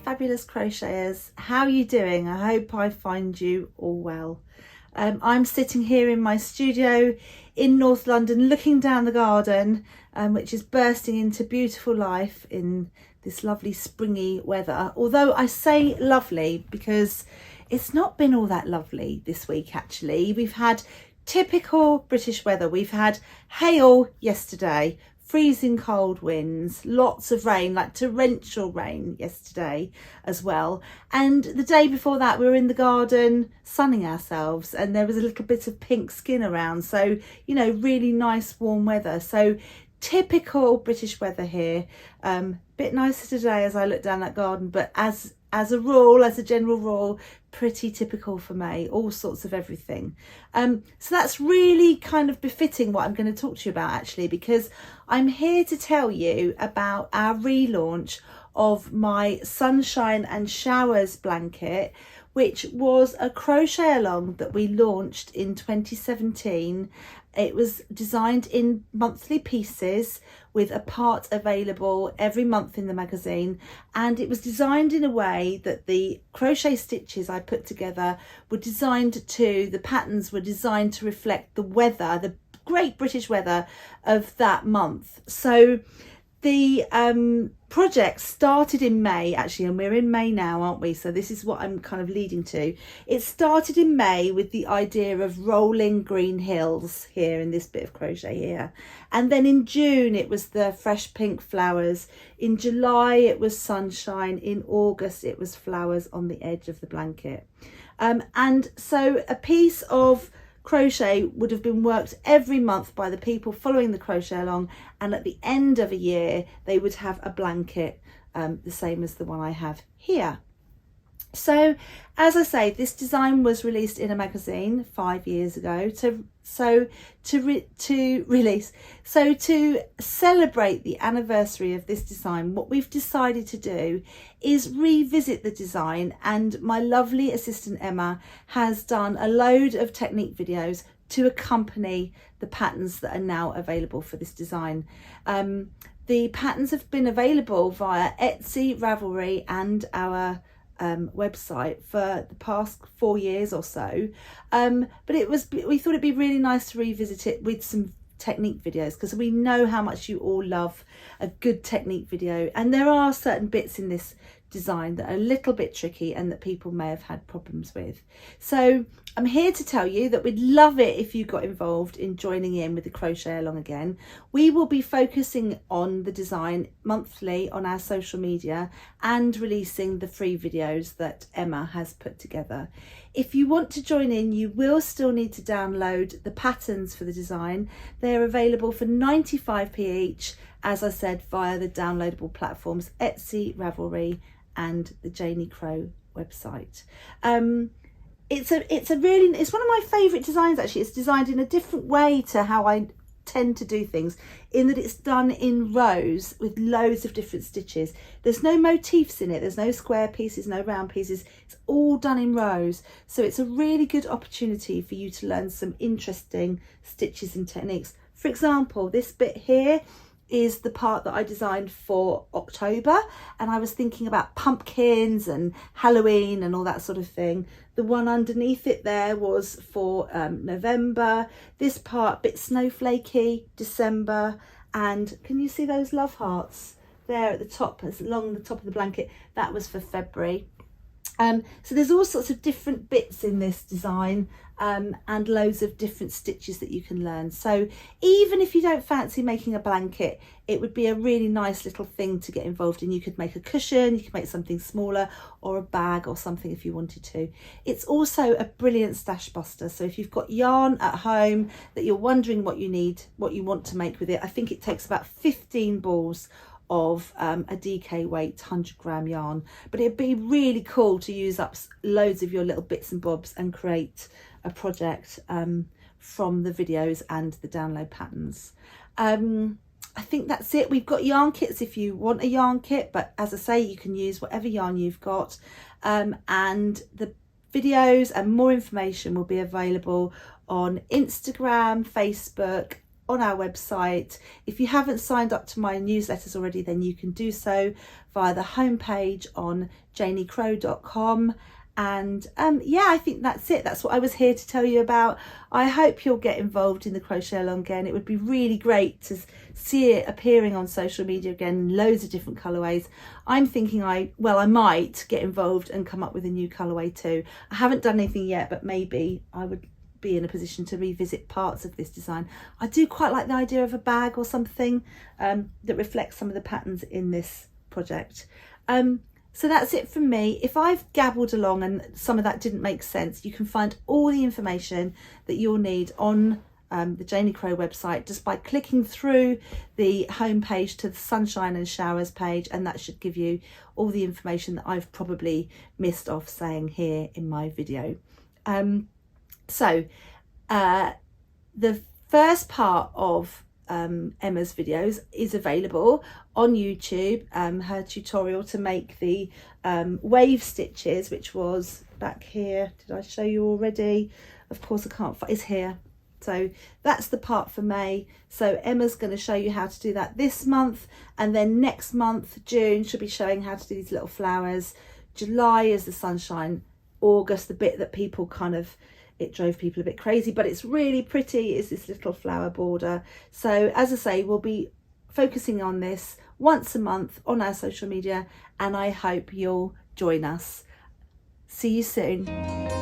fabulous crocheters, how are you doing? I hope I find you all well. I'm sitting here in my studio in North London looking down the garden, which is bursting into beautiful life in this lovely springy weather. Although I say lovely because it's not been all that lovely this week actually. We've had typical British weather. We've had hail yesterday, freezing cold winds, lots of rain, like torrential rain yesterday as well. And the day before that we were in the garden sunning ourselves and there was a little bit of pink skin around. So, you know, really nice warm weather. So typical British weather here. Bit nicer today as I look down that garden, but as a rule, as a general rule, pretty typical for May, all sorts of everything. So that's really kind of befitting what I'm going to talk to you about actually, because I'm here to tell you about our relaunch of my Sunshine and Showers blanket, which was a crochet along that we launched in 2017. It was designed in monthly pieces with a part available every month in the magazine, and it was designed in a way that the crochet stitches I put together were designed to, the patterns were designed to reflect the weather, the great British weather of that month. So the project started in May actually, and we're in May now, aren't we? So this is what I'm kind of leading to. It started in May with the idea of rolling green hills here in this bit of crochet here, and then in June it was the fresh pink flowers, in July it was sunshine, in August it was flowers on the edge of the blanket. And so a piece of crochet would have been worked every month by the people following the crochet along, and at the end of a year they would have a blanket the same as the one I have here. So as I say, this design was released in a magazine 5 years ago to celebrate the anniversary of this design. What we've decided to do is revisit the design, and my lovely assistant Emma has done a load of technique videos to accompany the patterns that are now available for this design. The patterns have been available via Etsy, Ravelry and our website for the past 4 years or so, but we thought it'd be really nice to revisit it with some technique videos, because we know how much you all love a good technique video, and there are certain bits in this design that are a little bit tricky and that people may have had problems with. So I'm here to tell you that we'd love it if you got involved in joining in with the crochet along again. We will be focusing on the design monthly on our social media and releasing the free videos that Emma has put together. If you want to join in, you will still need to download the patterns for the design. They're available for 95p each, as I said, via the downloadable platforms Etsy, Ravelry and the Janie Crow website. It's one of my favourite designs actually. It's designed in a different way to how I tend to do things, in that it's done in rows with loads of different stitches. There's no motifs in it, there's no square pieces, no round pieces, it's all done in rows. So it's a really good opportunity for you to learn some interesting stitches and techniques. For example, this bit here is the part that I designed for October, and I was thinking about pumpkins and Halloween and all that sort of thing. The one underneath it there was for November. This part, bit snowflakey, December. And can you see those love hearts there at the top, along the top of the blanket? That was for February. So there's all sorts of different bits in this design, and loads of different stitches that you can learn. So even if you don't fancy making a blanket, it would be a really nice little thing to get involved in. You could make a cushion, you could make something smaller, or a bag or something if you wanted to. It's also a brilliant stash buster. So if you've got yarn at home that you're wondering what you need, what you want to make with it, I think it takes about 15 balls of a DK weight 100-gram yarn, but it'd be really cool to use up loads of your little bits and bobs and create a project from the videos and the download patterns. I think that's it. We've got yarn kits if you want a yarn kit, but as I say, you can use whatever yarn you've got, and the videos and more information will be available on Instagram, Facebook, on our website. If you haven't signed up to my newsletters already, then you can do so via the homepage on janiecrow.com. And yeah, I think that's it. That's what I was here to tell you about. I hope you'll get involved in the Crochet Along again. It would be really great to see it appearing on social media again, loads of different colourways. I'm thinking I might get involved and come up with a new colourway too. I haven't done anything yet, but maybe I would be in a position to revisit parts of this design. I do quite like the idea of a bag or something that reflects some of the patterns in this project. So that's it from me. If I've gabbled along and some of that didn't make sense, you can find all the information that you'll need on the Janie Crow website just by clicking through the homepage to the Sunshine and Showers page, and that should give you all the information that I've probably missed off saying here in my video. So the first part of Emma's videos is available on YouTube, her tutorial to make the wave stitches, which was back here. Did I show you already? Of course I can't, it's here. So that's the part for May. So Emma's going to show you how to do that this month, and then next month, June, she'll be showing how to do these little flowers. July is the sunshine. August, the bit that people kind of, it drove people a bit crazy, but it's really pretty, is this little flower border. So as I say, we'll be focusing on this once a month on our social media, and I hope you'll join us. See you soon.